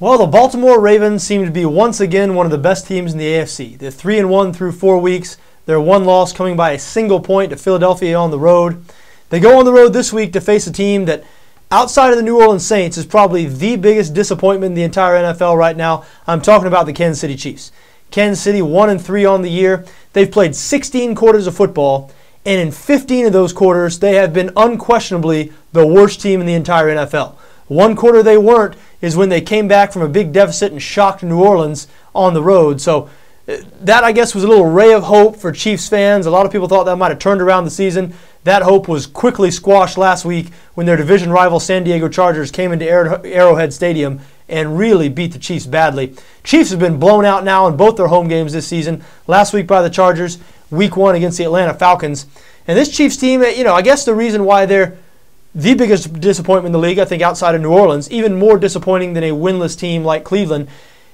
Well, the Baltimore Ravens seem to be once again one of the best teams in the AFC. They're 3-1 through 4 weeks. Their one loss coming by a single point to Philadelphia on the road. They go on the road this week to face a team that, outside of the New Orleans Saints, is probably the biggest disappointment in the entire NFL right now. I'm talking about the Kansas City Chiefs. Kansas City 1-3 on the year. They've played 16 quarters of football, and in 15 of those quarters, they have been unquestionably the worst team in the entire NFL. One quarter they weren't is when they came back from a big deficit and shocked New Orleans on the road. So that, I guess, was a little ray of hope for Chiefs fans. A lot of people thought that might have turned around the season. That hope was quickly squashed last week when their division rival San Diego Chargers came into Arrowhead Stadium and really beat the Chiefs badly. Chiefs have been blown out now in both their home games this season. Last week by the Chargers, week 1 against the Atlanta Falcons. And this Chiefs team, I guess the reason why they're the biggest disappointment in the league, I think outside of New Orleans, even more disappointing than a winless team like Cleveland,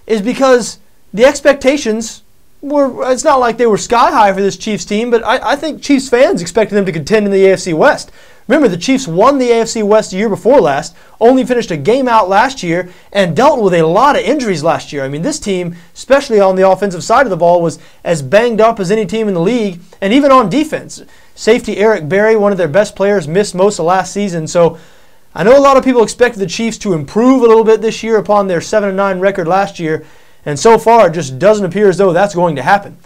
is because the expectations were, it's not like they were sky high for this Chiefs team, but I think Chiefs fans expected them to contend in the AFC West. Remember, the Chiefs won the AFC West the year before last, only finished a game out last year, and dealt with a lot of injuries last year. I mean, this team, especially on the offensive side of the ball, was as banged up as any team in the league, and even on defense. Safety Eric Berry, one of their best players, missed most of last season. So I know a lot of people expected the Chiefs to improve a little bit this year upon their 7-9 record last year, and so far it just doesn't appear as though that's going to happen.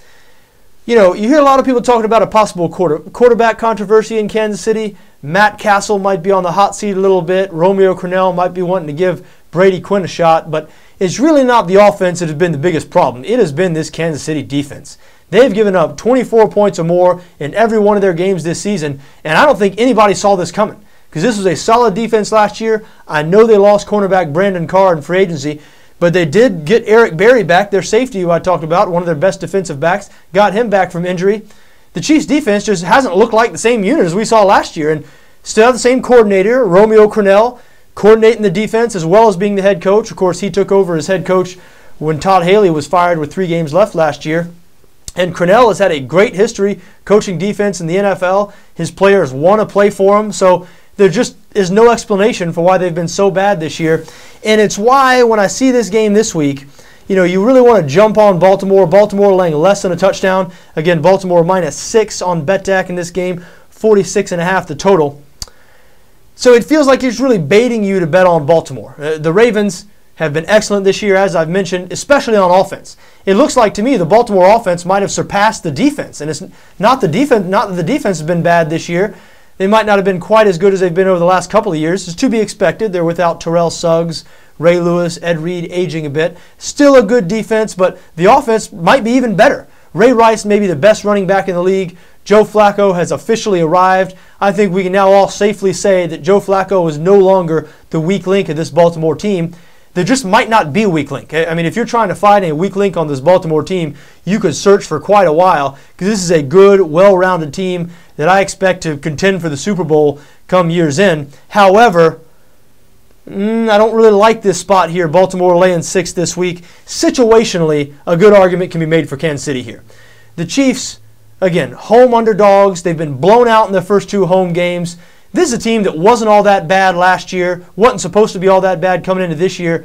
You hear a lot of people talking about a possible quarterback controversy in Kansas City. Matt Castle might be on the hot seat a little bit. Romeo Crennel might be wanting to give Brady Quinn a shot, but it's really not the offense that has been the biggest problem. It has been this Kansas City defense. They've given up 24 points or more in every one of their games this season, and I don't think anybody saw this coming because this was a solid defense last year. I know they lost cornerback Brandon Carr in free agency, but they did get Eric Berry back, their safety who I talked about, one of their best defensive backs, got him back from injury. The Chiefs defense just hasn't looked like the same unit as we saw last year, and still have the same coordinator, Romeo Crennel, coordinating the defense as well as being the head coach. Of course, he took over as head coach when Todd Haley was fired with 3 games left last year. And Crennel has had a great history coaching defense in the NFL. His players want to play for him, so there just is no explanation for why they've been so bad this year. And it's why when I see this game this week, you really want to jump on Baltimore. Baltimore laying less than a touchdown. Again, Baltimore -6 on BETDAQ in this game, 46.5 the total. So it feels like it's really baiting you to bet on Baltimore. The Ravens have been excellent this year, as I've mentioned, especially on offense. It looks like to me the Baltimore offense might have surpassed the defense, and it's not the defense. Not that the defense has been bad this year. They might not have been quite as good as they've been over the last couple of years. It's to be expected. They're without Terrell Suggs, Ray Lewis, Ed Reed aging a bit. Still a good defense, but the offense might be even better. Ray Rice may be the best running back in the league. Joe Flacco has officially arrived. I think we can now all safely say that Joe Flacco is no longer the weak link of this Baltimore team. There just might not be a weak link. I mean, if you're trying to find a weak link on this Baltimore team, you could search for quite a while because this is a good, well-rounded team that I expect to contend for the Super Bowl come year's end. However, I don't really like this spot here. Baltimore laying 6 this week. Situationally, a good argument can be made for Kansas City here. The Chiefs, again, home underdogs. They've been blown out in their first 2 home games. This is a team that wasn't all that bad last year, wasn't supposed to be all that bad coming into this year.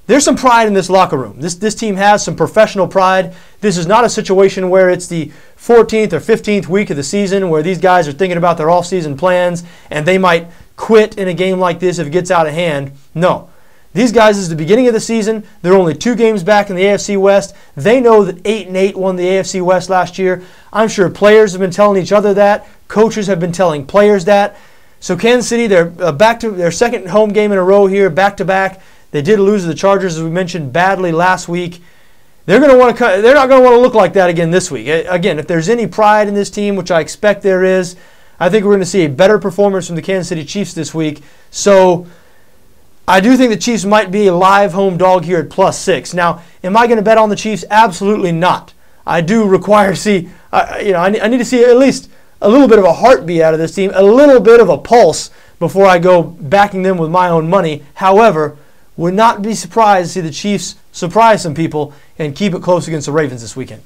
There's some pride in this locker room. This team has some professional pride. This is not a situation where it's the 14th or 15th week of the season where these guys are thinking about their off-season plans and they might quit in a game like this if it gets out of hand. No. These guys, this is the beginning of the season. They're only 2 games back in the AFC West. They know that 8-8 won the AFC West last year. I'm sure players have been telling each other that. Coaches have been telling players that. So Kansas City, they're back to their second home game in a row here, back-to-back. They did lose to the Chargers, as we mentioned, badly last week. They're not going to want to look like that again this week. Again, if there's any pride in this team, which I expect there is, I think we're going to see a better performance from the Kansas City Chiefs this week. So I do think the Chiefs might be a live home dog here at +6. Now, am I going to bet on the Chiefs? Absolutely not. I do require to see, I need to see at least a little bit of a heartbeat out of this team, a little bit of a pulse before I go backing them with my own money. However, would not be surprised to see the Chiefs surprise some people and keep it close against the Ravens this weekend.